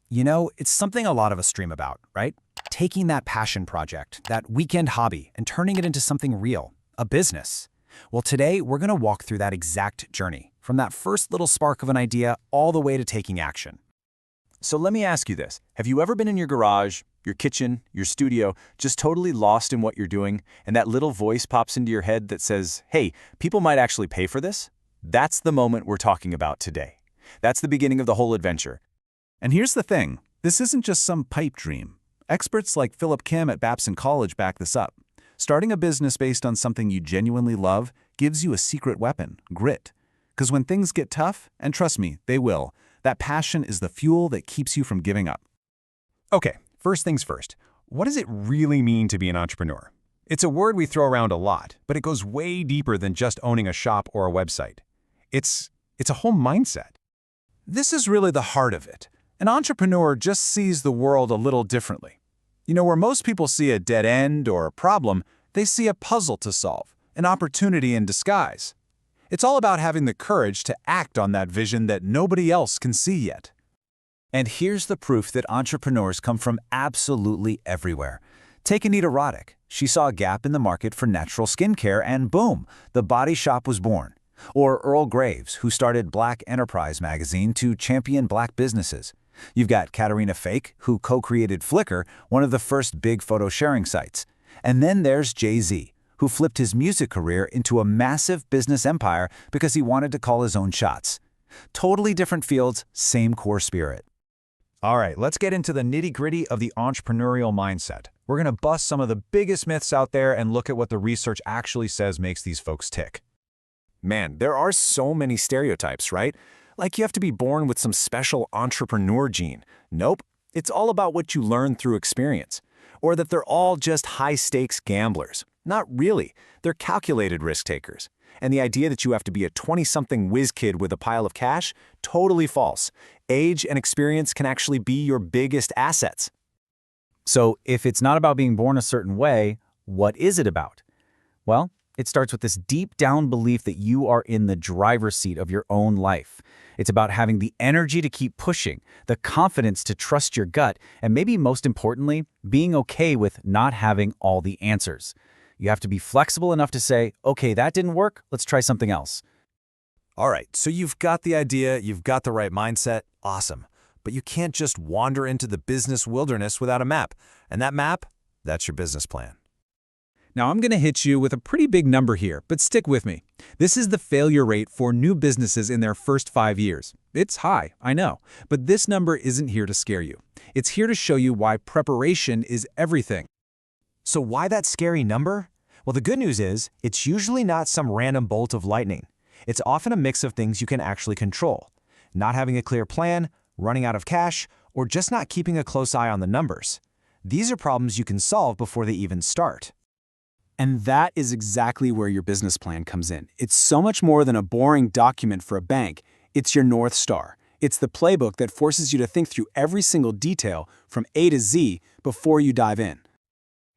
It's something a lot of us dream about, right? Taking that passion project, that weekend hobby, and turning it into something real, a business. Well, today we're going to walk through that exact journey, from that first little spark of an idea all the way to taking action. So let me ask you this. Have you ever been in your garage, your kitchen, your studio, just totally lost in what you're doing, and that little voice pops into your head that says, hey, people might actually pay for this? That's the moment we're talking about today. That's the beginning of the whole adventure. And here's the thing, this isn't just some pipe dream. Experts like Philip Kim at Babson College back this up. Starting a business based on something you genuinely love gives you a secret weapon, grit. Because when things get tough, and trust me, they will, that passion is the fuel that keeps you from giving up. Okay, first things first. What does it really mean to be an entrepreneur? It's a word we throw around a lot, but it goes way deeper than just owning a shop or a website. It's a whole mindset. This is really the heart of it. An entrepreneur just sees the world a little differently. Where most people see a dead end or a problem, they see a puzzle to solve, an opportunity in disguise. It's all about having the courage to act on that vision that nobody else can see yet. And here's the proof that entrepreneurs come from absolutely everywhere. Take Anita Roddick. She saw a gap in the market for natural skincare and boom, the Body Shop was born. Or Earl Graves, who started Black Enterprise magazine to champion Black businesses. You've got Caterina Fake, who co-created Flickr, one of the first big photo-sharing sites. And then there's Jay-Z, who flipped his music career into a massive business empire because he wanted to call his own shots. Totally different fields, same core spirit. All right, let's get into the nitty-gritty of the entrepreneurial mindset. We're going to bust some of the biggest myths out there and look at what the research actually says makes these folks tick. Man, there are so many stereotypes, right? Like you have to be born with some special entrepreneur gene. Nope, it's all about what you learn through experience. Or that they're all just high-stakes gamblers. Not really, they're calculated risk takers. And the idea that you have to be a 20-something whiz kid with a pile of cash? Totally false. Age and experience can actually be your biggest assets. So if it's not about being born a certain way, what is it about? Well, it starts with this deep-down belief that you are in the driver's seat of your own life. It's about having the energy to keep pushing, the confidence to trust your gut, and maybe most importantly, being okay with not having all the answers. You have to be flexible enough to say, okay, that didn't work, let's try something else. All right, so you've got the idea, you've got the right mindset, awesome. But you can't just wander into the business wilderness without a map. And that map, that's your business plan. Now, I'm going to hit you with a pretty big number here, but stick with me. This is the failure rate for new businesses in their first 5 years. It's high, I know, but this number isn't here to scare you. It's here to show you why preparation is everything. So why that scary number? Well, the good news is, it's usually not some random bolt of lightning. It's often a mix of things you can actually control. Not having a clear plan, running out of cash, or just not keeping a close eye on the numbers. These are problems you can solve before they even start. And that is exactly where your business plan comes in. It's so much more than a boring document for a bank. It's your North Star. It's the playbook that forces you to think through every single detail from A to Z before you dive in.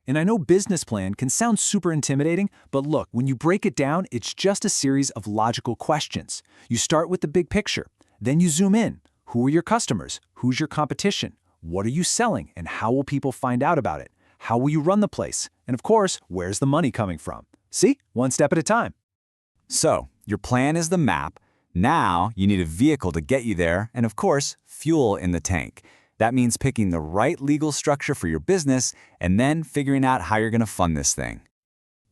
And I know business plan can sound super intimidating, but look, when you break it down, it's just a series of logical questions. You start with the big picture, then you zoom in. Who are your customers? Who's your competition? What are you selling? And how will people find out about it? How will you run the place? And of course, where's the money coming from? See? One step at a time. So, your plan is the map. Now, you need a vehicle to get you there, and of course, fuel in the tank. That means picking the right legal structure for your business and then figuring out how you're going to fund this thing.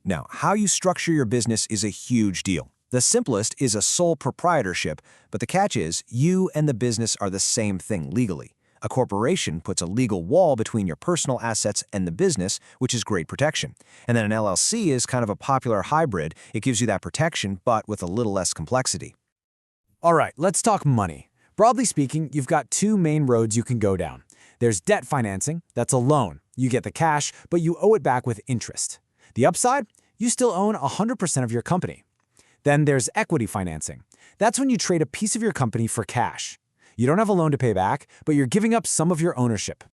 Now, how you structure your business is a huge deal. The simplest is a sole proprietorship, but the catch is you and the business are the same thing legally. A corporation puts a legal wall between your personal assets and the business, which is great protection. And then an LLC is kind of a popular hybrid. It gives you that protection, but with a little less complexity. All right, let's talk money. Broadly speaking, you've got two main roads you can go down. There's debt financing, that's a loan. You get the cash, but you owe it back with interest. The upside? You still own 100% of your company. Then there's equity financing. That's when you trade a piece of your company for cash. You don't have a loan to pay back, but you're giving up some of your ownership.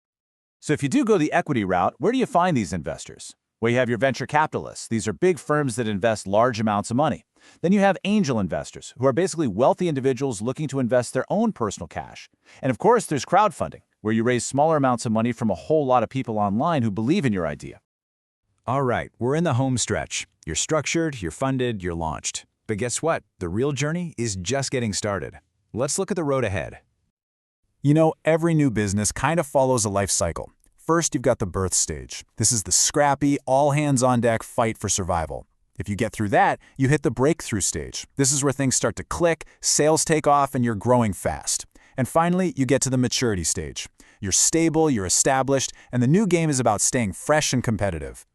So if you do go the equity route, where do you find these investors? Well, you have your venture capitalists. These are big firms that invest large amounts of money. Then you have angel investors, who are basically wealthy individuals looking to invest their own personal cash. And of course, there's crowdfunding, where you raise smaller amounts of money from a whole lot of people online who believe in your idea. All right, we're in the home stretch. You're structured, you're funded, you're launched. But guess what? The real journey is just getting started. Let's look at the road ahead. You know, every new business kind of follows a life cycle. First, you've got the birth stage. This is the scrappy, all-hands-on-deck fight for survival. If you get through that, you hit the breakthrough stage. This is where things start to click, sales take off, and you're growing fast. And finally, you get to the maturity stage. You're stable, you're established, and the new game is about staying fresh and competitive.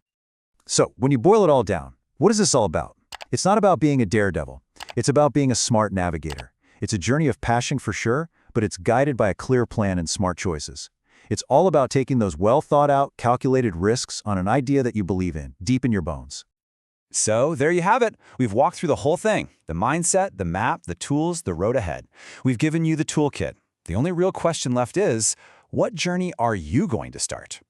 So, when you boil it all down, what is this all about? It's not about being a daredevil. It's about being a smart navigator. It's a journey of passion for sure, but it's guided by a clear plan and smart choices. It's all about taking those well-thought-out, calculated risks on an idea that you believe in, deep in your bones. So there you have it. We've walked through the whole thing. The mindset, the map, the tools, the road ahead. We've given you the toolkit. The only real question left is, what journey are you going to start?